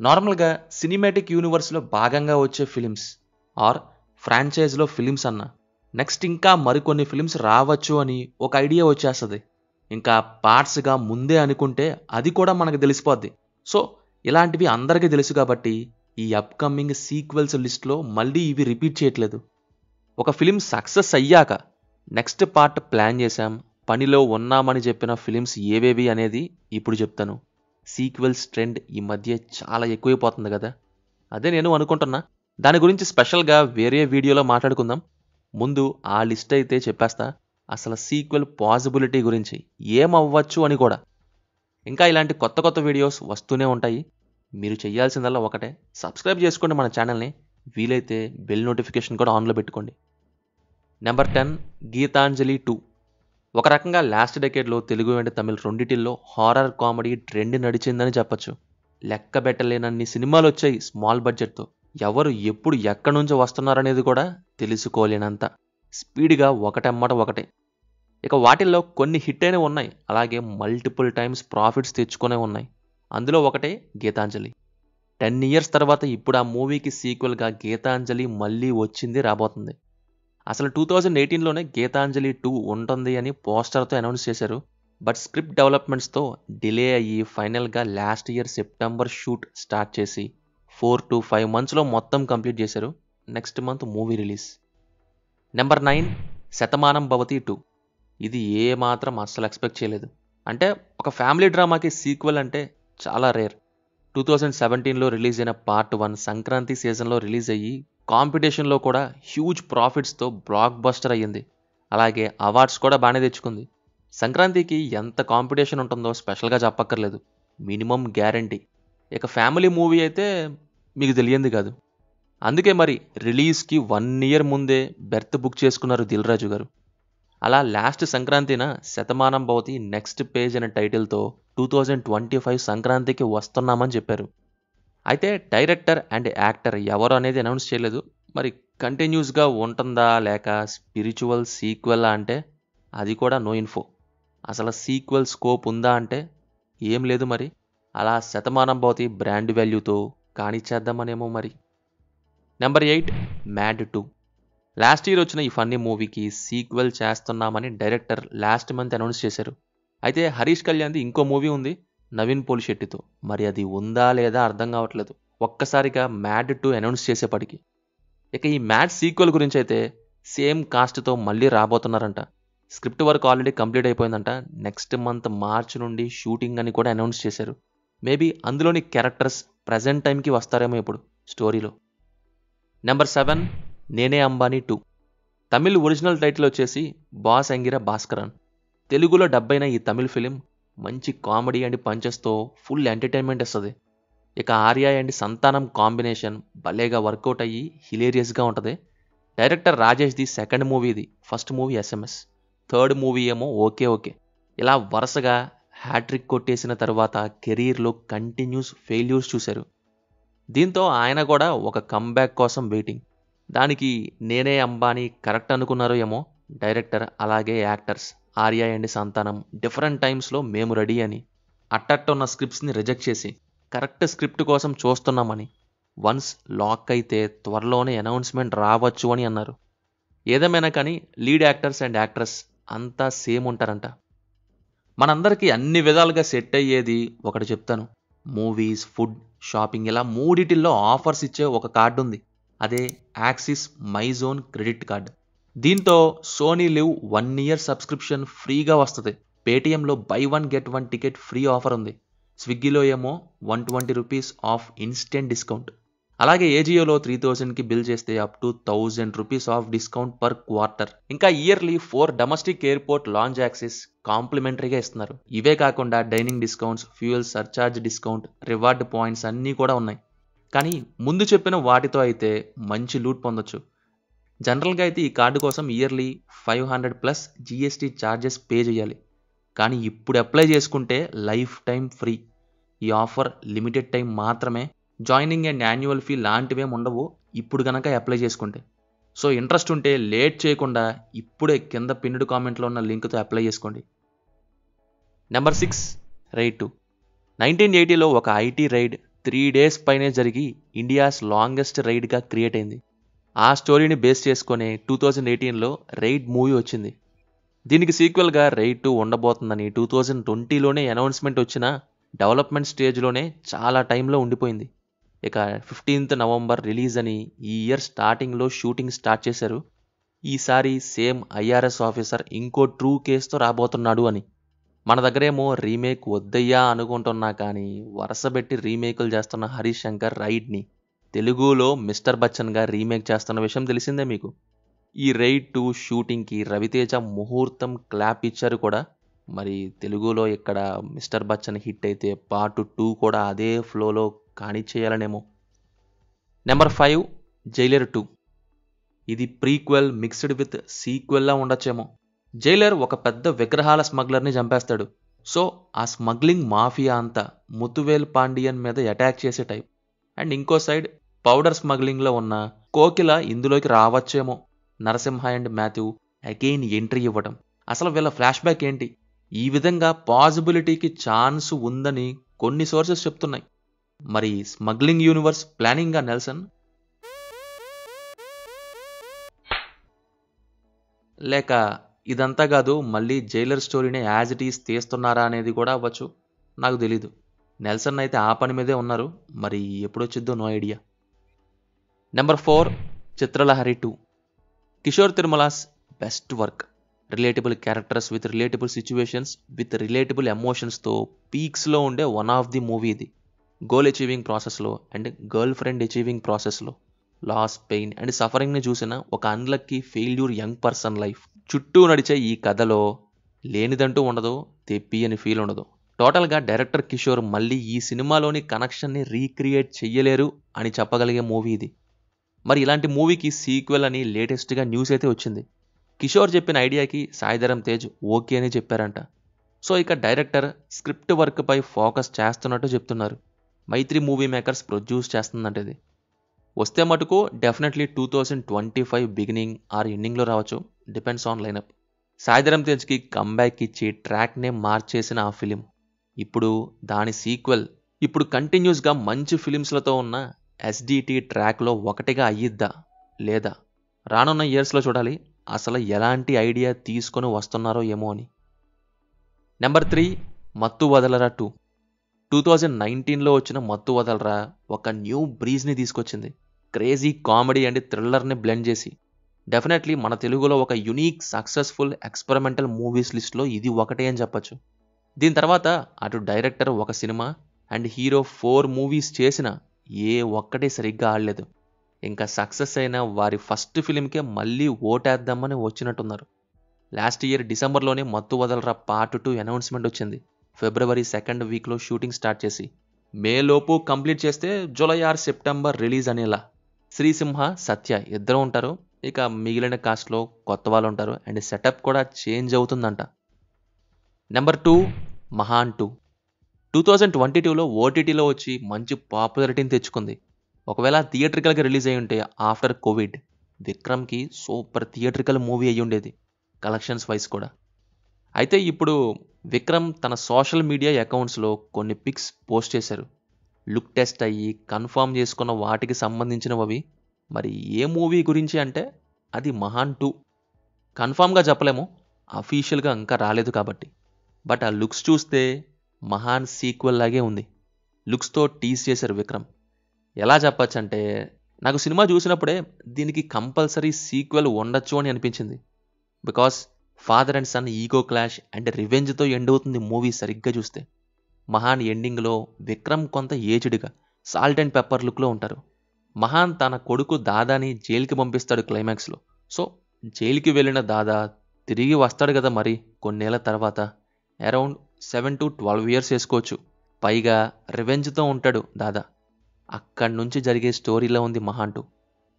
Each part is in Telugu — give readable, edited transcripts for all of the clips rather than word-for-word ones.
నార్మల్గా సినిమాటిక్ యూనివర్స్లో భాగంగా వచ్చే ఫిలిమ్స్ ఆర్ ఫ్రాంచైజ్లో ఫిలిమ్స్ అన్న నెక్స్ట్ ఇంకా మరికొన్ని ఫిలిమ్స్ రావచ్చు అని ఒక ఐడియా వచ్చేస్తుంది. ఇంకా పార్ట్స్గా ముందే అనుకుంటే అది కూడా మనకు తెలిసిపోద్ది. సో ఇలాంటివి అందరికీ తెలుసు కాబట్టి ఈ అప్కమింగ్ సీక్వెల్స్ లిస్ట్లో మళ్ళీ ఇవి రిపీట్ చేయట్లేదు. ఒక ఫిలిం సక్సెస్ అయ్యాక నెక్స్ట్ పార్ట్ ప్లాన్ చేశాం, పనిలో ఉన్నామని చెప్పిన ఫిలిమ్స్ ఏవేవి అనేది ఇప్పుడు చెప్తాను. సీక్వెల్స్ ట్రెండ్ ఈ మధ్య చాలా ఎక్కువైపోతుంది కదా, అదే నేను అనుకుంటున్నా. దాని గురించి స్పెషల్గా వేరే వీడియోలో మాట్లాడుకుందాం. ముందు ఆ లిస్ట్ అయితే చెప్పేస్తా, అసలు సీక్వెల్ పాసిబిలిటీ గురించి ఏమవ్వచ్చు అని కూడా. ఇంకా ఇలాంటి కొత్త కొత్త వీడియోస్ వస్తూనే ఉంటాయి. మీరు చేయాల్సిందల్లా ఒకటే, సబ్స్క్రైబ్ చేసుకోండి మన ఛానల్ని, వీలైతే బెల్ నోటిఫికేషన్ కూడా ఆన్లో పెట్టుకోండి. నెంబర్ 10 గీతాంజలి 2. ఒక రకంగా లాస్ట్ డెకేడ్లో తెలుగు అండ్ తమిళ్ రెండిటిల్లో హారర్ కామెడీ ట్రెండ్ నడిచిందని చెప్పచ్చు. లెక్క పెట్టలేనన్ని సినిమాలు వచ్చాయి స్మాల్ బడ్జెట్తో. ఎవరు ఎప్పుడు ఎక్కడి నుంచి వస్తున్నారనేది కూడా తెలుసుకోలేనంత స్పీడ్గా ఒకటెమ్మట ఒకటే. ఇక వాటిల్లో కొన్ని హిట్ అయినవి ఉన్నాయి, అలాగే మల్టిపుల్ టైమ్స్ ప్రాఫిట్స్ తెచ్చుకునే ఉన్నాయి. అందులో ఒకటే గీతాంజలి. 10 years తర్వాత ఇప్పుడు ఆ మూవీకి సీక్వెల్గా గీతాంజలి మళ్ళీ వచ్చింది, రాబోతుంది. అసలు 2018లోనే గీతాంజలి 2 ఉంటుంది అని పోస్టర్తో అనౌన్స్ చేశారు. బట్ స్క్రిప్ట్ డెవలప్మెంట్స్తో డిలే అయ్యి ఫైనల్గా last year September shoot start చేసి 4 to 5 monthsలో మొత్తం కంప్లీట్ చేశారు. Next month movie release. Number 9 Shatamanam Bhavati 2. ఇది ఏమాత్రం అస్సలు ఎక్స్పెక్ట్ చేయలేదు. అంటే ఒక ఫ్యామిలీ డ్రామాకి సీక్వెల్ అంటే చాలా రేర్. 2017లో రిలీజ్ అయిన పార్ట్ 1 సంక్రాంతి సీజన్లో రిలీజ్ అయ్యి కాంపిటీషన్లో కూడా హ్యూజ్ ప్రాఫిట్స్తో బ్లాక్ బస్టర్ అయ్యింది. అలాగే అవార్డ్స్ కూడా బాగానే తెచ్చుకుంది. సంక్రాంతికి ఎంత కాంపిటీషన్ ఉంటుందో స్పెషల్గా చెప్పక్కర్లేదు, మినిమం గ్యారంటీ. ఇక ఫ్యామిలీ మూవీ అయితే మీకు తెలియంది కాదు. అందుకే మరి రిలీజ్కి 1 year ముందే బెర్త్ బుక్ చేసుకున్నారు దిల్ రాజు గారు. అలా last సంక్రాంతిన Shatamanam Bhavati next page అనే టైటిల్తో 2025 సంక్రాంతికి వస్తున్నామని చెప్పారు. అయితే డైరెక్టర్ అండ్ యాక్టర్ ఎవరు అనేది అనౌన్స్ చేయలేదు. మరి కంటిన్యూస్గా ఉంటుందా లేక స్పిరిచువల్ సీక్వెల్ అంటే అది కూడా నో ఇన్ఫో. అసలు సీక్వెల్ స్కోప్ ఉందా అంటే ఏం లేదు. మరి అలా శతమానం భవతి బ్రాండ్ వాల్యూతో కానిచ్చేద్దామనేమో మరి. Number 8 mad 2. లాస్ట్ ఇయర్ వచ్చిన ఈ ఫన్నీ మూవీకి సీక్వెల్ చేస్తున్నామని డైరెక్టర్ లాస్ట్ మంత్ అనౌన్స్ చేశారు. అయితే హరీష్ కళ్యాణ్ది ఇంకో మూవీ ఉంది నవీన్ పోలిశెట్టితో. మరి అది ఉందా లేదా అర్థం కావట్లేదు ఒక్కసారిగా మ్యాడ్ 2 అనౌన్స్ చేసేపటికి. ఇక ఈ మ్యాడ్ సీక్వెల్ గురించి అయితే సేమ్ కాస్ట్తో మళ్ళీ రాబోతున్నారంట. స్క్రిప్ట్ వర్క్ ఆల్రెడీ కంప్లీట్ అయిపోయిందంట. నెక్స్ట్ మంత్ మార్చ్ నుండి షూటింగ్ అని కూడా అనౌన్స్ చేశారు. మేబీ అందులోని క్యారెక్టర్స్ ప్రజెంట్ టైంకి వస్తారేమో ఇప్పుడు స్టోరీలో. నెంబర్ 7 నేనే అంబానీ 2. తమిళ్ ఒరిజినల్ టైటిల్ వచ్చేసి బాస్ అంగిర భాస్కరన్. తెలుగులో డబ్ అయిన ఈ తమిళ్ ఫిలిం మంచి కామెడీ అండ్ పంచెస్తో ఫుల్ ఎంటర్టైన్మెంట్ ఇస్తుంది. ఇక ఆర్య అండ్ సంతానం కాంబినేషన్ భలేగా వర్కౌట్ అయ్యి హిలేరియస్గా ఉంటుంది. డైరెక్టర్ రాజేష్ది సెకండ్ మూవీ ఇది. First movie SMS, third movie ఏమో ఓకే ఓకే. ఇలా వరుసగా హ్యాట్రిక్ కొట్టేసిన తర్వాత కెరీర్లో కంటిన్యూస్ ఫెయిల్యూర్స్ చూశారు. దీంతో ఆయన కూడా ఒక కంబ్యాక్ కోసం వెయిటింగ్. దానికి నేనే అంబానీ కరెక్ట్ అనుకున్నారో ఏమో డైరెక్టర్ అలాగే యాక్టర్స్ ఆర్య అండ్ సంతానం డిఫరెంట్ టైమ్స్లో మేము రెడీ అని అట్టట్ట ఉన్న స్క్రిప్ట్స్ని రిజెక్ట్ చేసి కరెక్ట్ స్క్రిప్ట్ కోసం చూస్తున్నామని, వన్స్ లాక్ అయితే త్వరలోనే అనౌన్స్మెంట్ రావచ్చు అని అన్నారు. ఏదేమైనా కానీ లీడ్ యాక్టర్స్ అండ్ యాక్ట్రెస్ అంతా సేమ్ ఉంటారంట. మనందరికీ అన్ని విధాలుగా సెట్ అయ్యేది ఒకటి చెప్తాను. మూవీస్, ఫుడ్, షాపింగ్ ఇలా మూడిటిల్లో ఆఫర్స్ ఇచ్చే ఒక కార్డు ఉంది. అదే యాక్సిస్ మైజోన్ క్రెడిట్ కార్డ్. దీంతో సోనీ లివ్ 1 year సబ్స్క్రిప్షన్ ఫ్రీగా వస్తుంది. పేటీఎంలో buy 1 get 1 ticket free offer ఉంది. స్విగ్గీలో ఏమో 120 రూపీస్ ఆఫ్ ఇన్స్టెంట్ డిస్కౌంట్. అలాగే ఏజియోలో 3000కి బిల్ చేస్తే up to 1000 rupees off discount per quarter. ఇంకా yearly 4 domestic airport lounge access కాంప్లిమెంటరీగా ఇస్తున్నారు. ఇవే కాకుండా dining discounts, fuel surcharge discount, reward points అన్నీ కూడా ఉన్నాయి. కానీ ముందు చెప్పిన వాటితో అయితే మంచి లూట్ పొందొచ్చు. జనరల్గా అయితే ఈ కార్డు కోసం ఇయర్లీ 500+ GST ఛార్జెస్ పే చేయాలి. కానీ ఇప్పుడు అప్లై చేసుకుంటే లైఫ్ టైం ఫ్రీ. ఈ ఆఫర్ లిమిటెడ్ టైం మాత్రమే. జాయినింగ్ అండ్ యాన్యువల్ ఫీ లాంటివేం ఉండవు ఇప్పుడు కనుక అప్లై చేసుకుంటే. సో ఇంట్రెస్ట్ ఉంటే లేట్ చేయకుండా ఇప్పుడే కింద పిన్నుడు కామెంట్లో ఉన్న లింక్తో అప్లై చేసుకోండి. Number 6 raid 2. 1980లో ఒక IT రైడ్ 3 days పైనే జరిగి ఇండియాస్ లాంగెస్ట్ రైడ్గా క్రియేట్ అయింది. ఆ స్టోరీని బేస్ చేసుకునే 2018లో రైడ్ మూవీ వచ్చింది. దీనికి సీక్వెల్గా రైడ్ 2 ఉండబోతుందని 2020లోనే అనౌన్స్మెంట్ వచ్చినా డెవలప్మెంట్ స్టేజ్లోనే చాలా టైంలో ఉండిపోయింది. ఇక 15th నవంబర్ రిలీజ్ అని ఈ ఇయర్ స్టార్టింగ్లో షూటింగ్ స్టార్ట్ చేశారు. ఈసారి సేమ్ ఐఆర్ఎస్ ఆఫీసర్ ఇంకో ట్రూ కేసుతో రాబోతున్నాడు అని. మన దగ్గరేమో రీమేక్ వద్దయ్యా అనుకుంటున్నా కానీ వరుసబెట్టి రీమేకులు చేస్తున్న హరీష్ శంకర్ రైడ్ని తెలుగులో మిస్టర్ బచ్చన్గా రీమేక్ చేస్తున్న విషయం తెలిసిందే మీకు. ఈ రైడ్ 2 షూటింగ్కి రవితేజ ముహూర్తం క్లాప్ ఇచ్చారు కూడా. మరి తెలుగులో ఇక్కడ మిస్టర్ బచ్చన్ హిట్ అయితే పార్ట్ 2 కూడా అదే ఫ్లోలో కానిచ్చేయాలనేమో. Number 5 Jailer 2. ఇది ప్రీక్వెల్ మిక్స్డ్ విత్ సీక్వెల్లా ఉండొచ్చేమో. జైలర్ ఒక పెద్ద విగ్రహాల స్మగ్లర్ని చంపేస్తాడు. సో ఆ స్మగ్లింగ్ మాఫియా అంతా ముతువేల్ పాండియన్ మీద అటాక్ చేసే టైప్. అండ్ ఇంకో సైడ్ పౌడర్ స్మగ్లింగ్లో ఉన్న కోకిల ఇందులోకి రావచ్చేమో. Narasimha and Matthew again entry ఇవ్వడం. అసలు వీళ్ళ ఫ్లాష్ బ్యాక్ ఏంటి? ఈ విధంగా పాసిబిలిటీకి ఛాన్స్ ఉందని కొన్ని సోర్సెస్ చెప్తున్నాయి. మరి స్మగ్లింగ్ యూనివర్స్ ప్లానింగా నెల్సన్? లేక ఇదంతా కాదు మళ్ళీ జైలర్ స్టోరీనే యాజ్ ఇట్ ఈస్ తీస్తున్నారా అనేది కూడా అవ్వచ్చు, నాకు తెలీదు. నెల్సన్ అయితే ఆ పని మీదే ఉన్నారు. మరి ఎప్పుడొచ్చిద్దో no idea. Number 4 Chitralahari 2. Kishore Tirumala's best work. Relatable characters with relatable situations with relatable ఎమోషన్స్తో పీక్స్లో ఉండే వన్ ఆఫ్ ది మూవీ ఇది. గోల్ అచీవింగ్ ప్రాసెస్లో అండ్ గర్ల్ ఫ్రెండ్ అచీవింగ్ ప్రాసెస్లో లాస్, పెయిన్ అండ్ సఫరింగ్ని చూసిన ఒక unlucky failure young person life చుట్టూ నడిచే ఈ కథలో లేనిదంటూ ఉండదు, తెప్పి అని ఫీల్ ఉండదు. టోటల్గా డైరెక్టర్ కిషోర్ మళ్ళీ ఈ సినిమాలోని కనెక్షన్ని రీక్రియేట్ చెయ్యలేరు అని చెప్పగలిగే మూవీ ఇది. మరి ఇలాంటి మూవీకి సీక్వెల్ అని లేటెస్ట్గా న్యూస్ అయితే వచ్చింది. కిషోర్ చెప్పిన ఐడియాకి సాయిధరం తేజ్ ఓకే అని చెప్పారంట. సో ఇక డైరెక్టర్ స్క్రిప్ట్ వర్క్పై ఫోకస్ చేస్తున్నట్టు చెప్తున్నారు. మైత్రి మూవీ మేకర్స్ ప్రొడ్యూస్ చేస్తుందంటది. వస్తే మటుకు డెఫినెట్లీ 2025 బిగినింగ్ ఆర్ ఎండింగ్లో రావచ్చు, depends on lineup. Sai Dharam తేజ్కి comeback ఇచ్చి ట్రాక్నే మార్చేసిన ఆ ఫిలిం ఇప్పుడు దాని సీక్వెల్ ఇప్పుడు కంటిన్యూస్గా మంచి ఫిలిమ్స్లతో ఉన్న ఎస్డిటి ట్రాక్లో ఒకటిగా అయ్యిద్దా లేదా రానున్న ఇయర్స్లో చూడాలి. అసలు ఎలాంటి ఐడియా తీసుకొని వస్తున్నారో ఏమో అని. నెంబర్ 3 మత్తు వదలరా 2. 2019లో వచ్చిన మత్తు వదలరా ఒక న్యూ బ్రీజ్ని తీసుకొచ్చింది. క్రేజీ కామెడీ అండ్ థ్రిల్లర్ని బ్లెండ్ చేసి. డెఫినెట్లీ మన తెలుగులో ఒక యునీక్ సక్సెస్ఫుల్ ఎక్స్పెరిమెంటల్ మూవీస్ లిస్ట్లో ఇది ఒకటే అని చెప్పచ్చు. దీని తర్వాత అటు డైరెక్టర్ ఒక సినిమా అండ్ హీరో 4 మూవీస్ చేసిన ఏ ఒక్కటే సరిగ్గా ఆడలేదు. ఇంకా సక్సెస్ అయిన వారి ఫస్ట్ ఫిలింకే మళ్ళీ ఓటేద్దామని వచ్చినట్టున్నారు. లాస్ట్ ఇయర్ డిసెంబర్లోనే మత్తు వదలరా పార్ట్ 2 అనౌన్స్మెంట్ వచ్చింది. ఫిబ్రవరి 2nd వీక్లో షూటింగ్ స్టార్ట్ చేసి మేలోపు కంప్లీట్ చేస్తే జూలై ఆర్ సెప్టెంబర్ రిలీజ్ అనేలా. శ్రీసింహ, సత్య ఇద్దరు ఉంటారు. ఇక మిగిలిన కాస్ట్లో కొత్త వాళ్ళు ఉంటారు అండ్ సెటప్ కూడా చేంజ్ అవుతుందంట. నెంబర్ 2 మహాన్ 2. 2022లో ఓటీటీలో వచ్చి మంచి పాపులారిటీని తెచ్చుకుంది. ఒకవేళ థియేట్రికల్గా రిలీజ్ అయ్యి ఉంటే ఆఫ్టర్ కోవిడ్ విక్రమ్కి సూపర్ థియేట్రికల్ మూవీ అయ్యి ఉండేది, కలెక్షన్స్ వైజ్ కూడా. అయితే ఇప్పుడు విక్రమ్ తన సోషల్ మీడియా అకౌంట్స్లో కొన్ని పిక్స్ పోస్ట్ చేశారు. లుక్ టెస్ట్ అయ్యి కన్ఫర్మ్ చేసుకున్న వాటికి సంబంధించినవి. మరి ఏ మూవీ గురించి అంటే అది మహాన్ 2. కన్ఫామ్గా చెప్పలేము, అఫీషియల్గా ఇంకా రాలేదు కాబట్టి. బట్ ఆ లుక్స్ చూస్తే మహాన్ సీక్వెల్ లాగే ఉంది. లుక్స్తో టీజ్ చేశారు విక్రమ్. ఎలా చెప్పచ్చు అంటే నాకు సినిమా చూసినప్పుడే దీనికి కంపల్సరీ సీక్వెల్ ఉండొచ్చు అని అనిపించింది. Because father and son ego clash and రివెంజ్తో ఎండ్ అవుతుంది మూవీ సరిగ్గా చూస్తే. మహాన్ ఎండింగ్లో విక్రమ్ కొంత ఏజ్డ్గా సాల్ట్ అండ్ పెప్పర్ లుక్లో ఉంటారు. మహాన్ తన కొడుకు దాదాని జైలుకి పంపిస్తాడు క్లైమాక్స్లో. సో జైలుకి వెళ్ళిన దాదా తిరిగి వస్తాడు కదా మరి కొన్నేళ్ల తర్వాత. అరౌండ్ 7 to 12 years వేసుకోవచ్చు. పైగా రివెంజ్తో ఉంటాడు దాదా. అక్కడి నుంచి జరిగే స్టోరీలో ఉంది మహాన్ 2.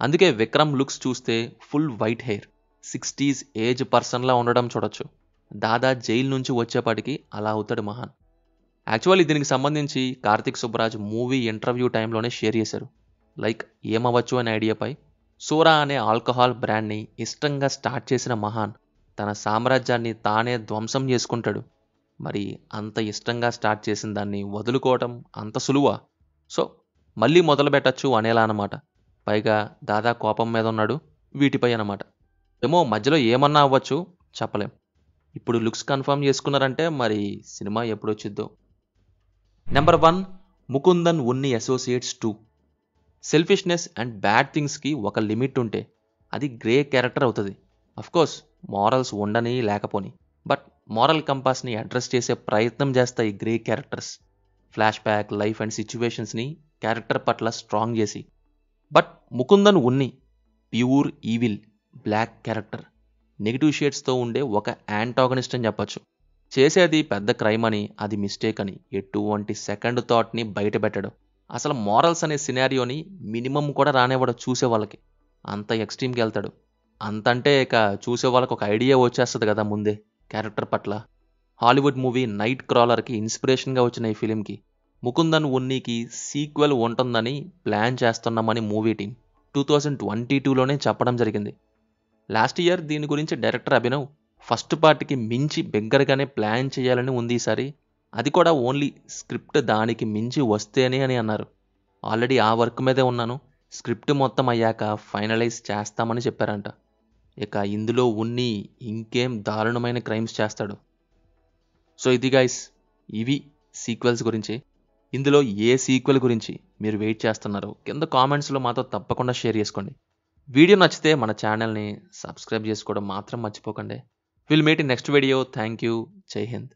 అందుకే విక్రమ్ లుక్స్ చూస్తే full white hair 60s age పర్సన్లా ఉండడం చూడొచ్చు. దాదా జైలు నుంచి వచ్చేపాటికి అలా అవుతాడు మహాన్. యాక్చువల్లీ దీనికి సంబంధించి కార్తిక్ సుబ్బరాజ్ మూవీ ఇంటర్వ్యూ టైంలోనే షేర్ చేశారు. లైక్ ఏమవ్వచ్చు అనే ఐడియాపై. సోరా అనే ఆల్కహాల్ బ్రాండ్ని ఇష్టంగా స్టార్ట్ చేసిన మహాన్ తన సామ్రాజ్యాన్ని తానే ధ్వంసం చేసుకుంటాడు. మరి అంత ఇష్టంగా స్టార్ట్ చేసిన దాన్ని వదులుకోవటం అంత సులువా? సో మళ్ళీ మొదలు పెట్టచ్చు అనేలా అన్నమాట. పైగా దాదా కోపం మీద ఉన్నాడు వీటిపై అన్నమాట. ఏమో మధ్యలో ఏమన్నా అవ్వచ్చు, చెప్పలేం. ఇప్పుడు లుక్స్ కన్ఫర్మ్ చేసుకున్నారంటే మరి సినిమా ఎప్పుడొచ్చిద్దో. Number 1, Mukundan Unni associates 2. Selfishness and bad థింగ్స్కి ఒక లిమిట్ ఉంటే అది గ్రే క్యారెక్టర్ అవుతుంది. అఫ్కోర్స్ మారల్స్ ఉండని లేకపోని, బట్ మారల్ కంపాస్ని అడ్రస్ చేసే ప్రయత్నం చేస్తాయి grey characters. Flash, life and సిచ్యువేషన్స్ని క్యారెక్టర్ పట్ల స్ట్రాంగ్ చేసి. But Mukundan Unni pure evil, black character, negative షేడ్స్తో ఉండే ఒక యాంటాగనిస్ట్ అని చెప్పచ్చు. చేసేది పెద్ద క్రైమ్ అని, అది మిస్టేక్ అని ఎటువంటి సెకండ్ థాట్ని బయటపెట్టాడు. అసలు మారల్స్ అనే సినారియోని మినిమం కూడా రానివ్వడు చూసే వాళ్ళకి. అంత ఎక్స్ట్రీమ్కి వెళ్తాడు. అంతంటే ఇక చూసే వాళ్ళకి ఒక ఐడియా వచ్చేస్తుంది కదా ముందే క్యారెక్టర్ పట్ల. హాలీవుడ్ మూవీ నైట్ క్రాలర్కి ఇన్స్పిరేషన్గా వచ్చిన ఈ ఫిలింకి ముకుందన్ ఉన్నీకి సీక్వెల్ ఉంటుందని ప్లాన్ చేస్తున్నామని మూవీ టీం 2022లోనే చెప్పడం జరిగింది. లాస్ట్ ఇయర్ దీని గురించి డైరెక్టర్ అభినవ్ ఫస్ట్ పార్ట్కి మించి బిగ్గరగానే ప్లాన్ చేయాలని ఉంది ఈసారి. అది కూడా ఓన్లీ స్క్రిప్ట్ దానికి మించి వస్తేనే అని అన్నారు. ఆల్రెడీ ఆ వర్క్ మీదే ఉన్నాను, స్క్రిప్ట్ మొత్తం అయ్యాక ఫైనలైజ్ చేస్తామని చెప్పారంట. ఇక ఇందులో ఉన్ని ఇంకేం దారుణమైన క్రైమ్స్ చేస్తాడు. సో ఇది గైస్, ఇవి సీక్వెల్స్ గురించి. ఇందులో ఏ సీక్వెల్ గురించి మీరు వెయిట్ చేస్తున్నారో కింద కామెంట్స్లో మాతో తప్పకుండా షేర్ చేసుకోండి. వీడియో నచ్చితే మన ఛానల్ని సబ్స్క్రైబ్ చేసుకోవడం మాత్రం మర్చిపోకండి. Will meet in next video. Thank you. జై హింద్.